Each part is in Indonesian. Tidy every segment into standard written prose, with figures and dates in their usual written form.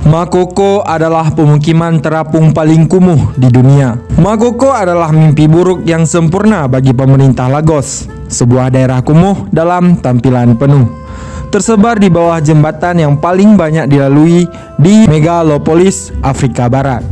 Makoko adalah pemukiman terapung paling kumuh di dunia. Makoko adalah mimpi buruk yang sempurna bagi pemerintah Lagos, sebuah daerah kumuh dalam tampilan penuh. Tersebar di bawah jembatan yang paling banyak dilalui di Megalopolis, Afrika Barat.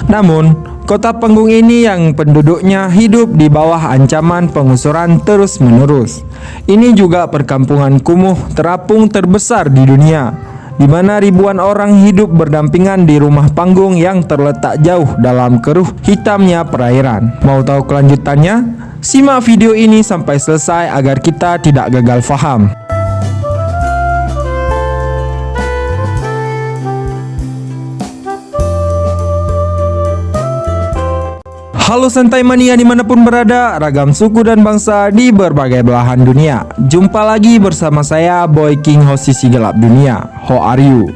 Namun, kota panggung ini yang penduduknya hidup di bawah ancaman penggusuran terus-menerus. Ini juga perkampungan kumuh terapung terbesar di dunia, di mana ribuan orang hidup berdampingan di rumah panggung yang terletak jauh dalam keruh hitamnya perairan. Mau tahu kelanjutannya? Simak video ini sampai selesai agar kita tidak gagal faham. Halo santai mania dimanapun berada, ragam suku dan bangsa di berbagai belahan dunia. Jumpa lagi bersama saya Boy King host Sisi Gelap Dunia. How are you?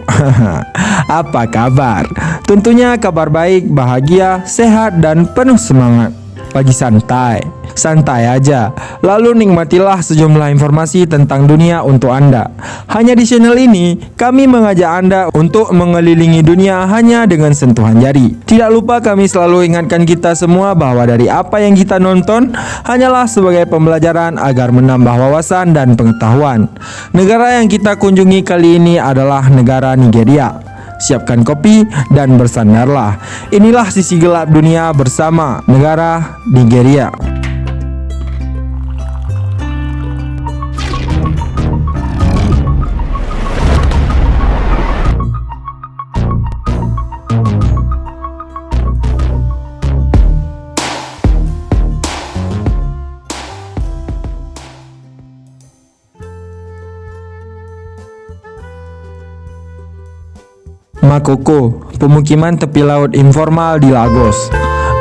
Apa kabar? Tentunya kabar baik, bahagia, sehat dan penuh semangat. Lagi santai aja. Lalu nikmatilah sejumlah informasi tentang dunia untuk Anda. Hanya di channel ini, kami mengajak Anda untuk mengelilingi dunia hanya dengan sentuhan jari. Tidak lupa kami selalu ingatkan kita semua bahwa dari apa yang kita nonton hanyalah sebagai pembelajaran agar menambah wawasan dan pengetahuan. Negara yang kita kunjungi kali ini adalah negara Nigeria. Siapkan kopi dan bersandarlah. Inilah Sisi Gelap Dunia bersama negara Nigeria. Makoko, pemukiman tepi laut informal di Lagos,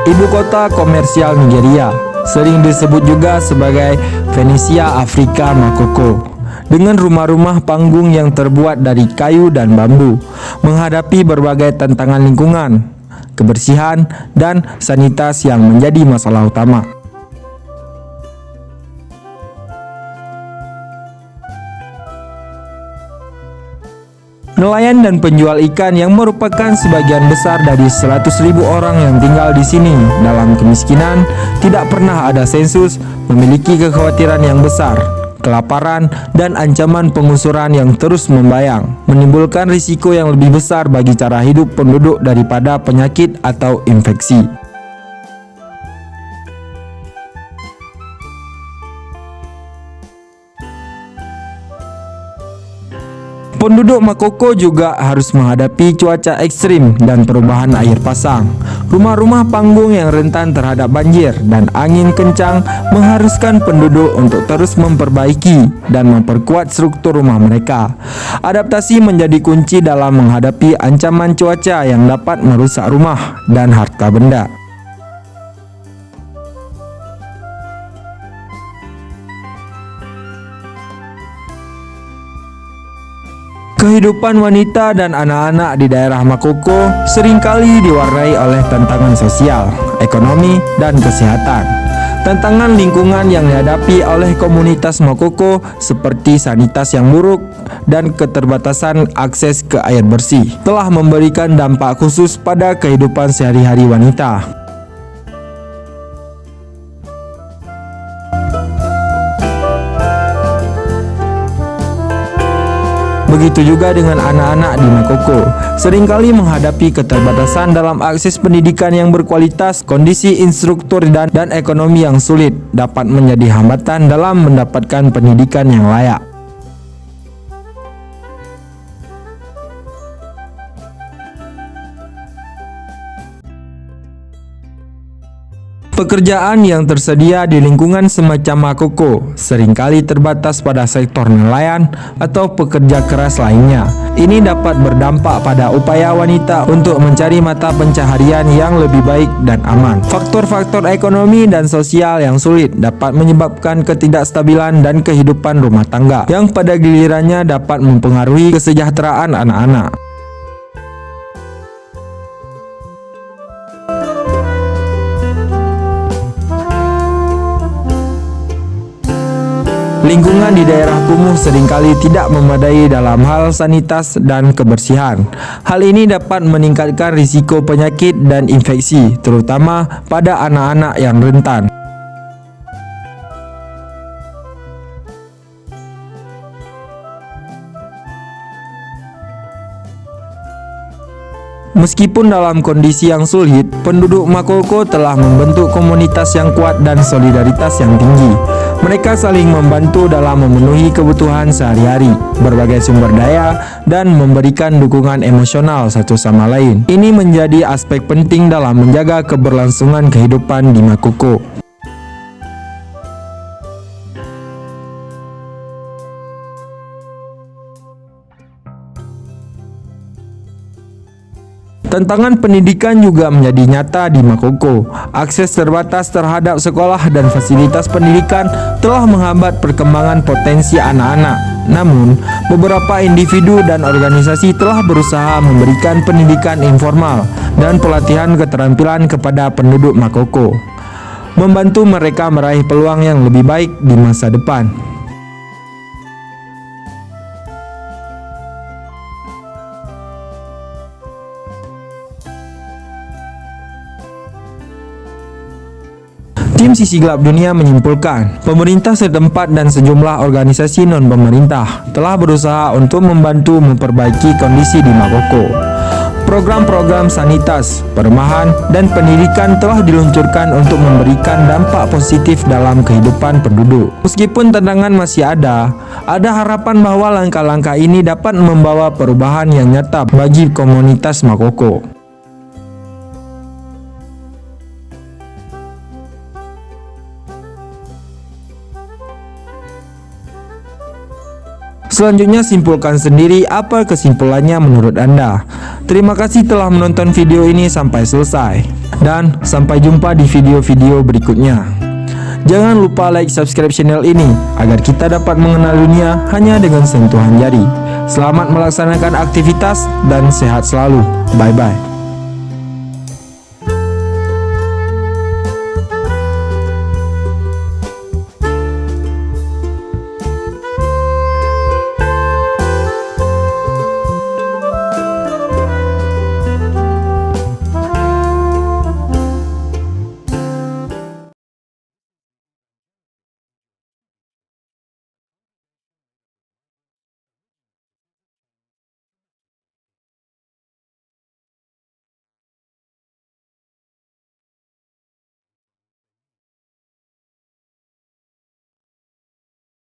ibu kota komersial Nigeria, sering disebut juga sebagai Venesia Afrika Makoko, dengan rumah-rumah panggung yang terbuat dari kayu dan bambu, menghadapi berbagai tantangan lingkungan, kebersihan, dan sanitasi yang menjadi masalah utama. Nelayan dan penjual ikan yang merupakan sebagian besar dari 100.000 orang yang tinggal di sini dalam kemiskinan, tidak pernah ada sensus, memiliki kekhawatiran yang besar, kelaparan, dan ancaman penggusuran yang terus membayang, menimbulkan risiko yang lebih besar bagi cara hidup penduduk daripada penyakit atau infeksi. Penduduk Makoko juga harus menghadapi cuaca ekstrim dan perubahan air pasang. Rumah-rumah panggung yang rentan terhadap banjir dan angin kencang mengharuskan penduduk untuk terus memperbaiki dan memperkuat struktur rumah mereka. Adaptasi menjadi kunci dalam menghadapi ancaman cuaca yang dapat merusak rumah dan harta benda. Kehidupan wanita dan anak-anak di daerah Makoko seringkali diwarnai oleh tantangan sosial, ekonomi, dan kesehatan. Tantangan lingkungan yang dihadapi oleh komunitas Makoko seperti sanitasi yang buruk dan keterbatasan akses ke air bersih telah memberikan dampak khusus pada kehidupan sehari-hari wanita. Begitu juga dengan anak-anak di Makoko, seringkali menghadapi keterbatasan dalam akses pendidikan yang berkualitas. Kondisi instruktur dan ekonomi yang sulit dapat menjadi hambatan dalam mendapatkan pendidikan yang layak. Pekerjaan yang tersedia di lingkungan semacam Makoko seringkali terbatas pada sektor nelayan atau pekerja keras lainnya. Ini dapat berdampak pada upaya wanita untuk mencari mata pencaharian yang lebih baik dan aman. Faktor-faktor ekonomi dan sosial yang sulit dapat menyebabkan ketidakstabilan dan kehidupan rumah tangga, yang pada gilirannya dapat mempengaruhi kesejahteraan anak-anak. Lingkungan di daerah kumuh seringkali tidak memadai dalam hal sanitas dan kebersihan. Hal ini dapat meningkatkan risiko penyakit dan infeksi, terutama pada anak-anak yang rentan. Meskipun dalam kondisi yang sulit, penduduk Makoko telah membentuk komunitas yang kuat dan solidaritas yang tinggi. Mereka saling membantu dalam memenuhi kebutuhan sehari-hari, berbagai sumber daya, dan memberikan dukungan emosional satu sama lain. Ini menjadi aspek penting dalam menjaga keberlangsungan kehidupan di Makoko. Tantangan pendidikan juga menjadi nyata di Makoko. Akses terbatas terhadap sekolah dan fasilitas pendidikan telah menghambat perkembangan potensi anak-anak. Namun, beberapa individu dan organisasi telah berusaha memberikan pendidikan informal dan pelatihan keterampilan kepada penduduk Makoko, membantu mereka meraih peluang yang lebih baik di masa depan. Tim Sisi Gelap Dunia menyimpulkan, pemerintah setempat dan sejumlah organisasi non-pemerintah telah berusaha untuk membantu memperbaiki kondisi di Makoko. Program-program sanitas, perumahan, dan pendidikan telah diluncurkan untuk memberikan dampak positif dalam kehidupan penduduk. Meskipun tantangan masih ada harapan bahwa langkah-langkah ini dapat membawa perubahan yang nyata bagi komunitas Makoko. Selanjutnya simpulkan sendiri apa kesimpulannya menurut Anda. Terima kasih telah menonton video ini sampai selesai. Dan sampai jumpa di video-video berikutnya. Jangan lupa like subscribe channel ini agar kita dapat mengenal dunia hanya dengan sentuhan jari. Selamat melaksanakan aktivitas dan sehat selalu. Bye-bye.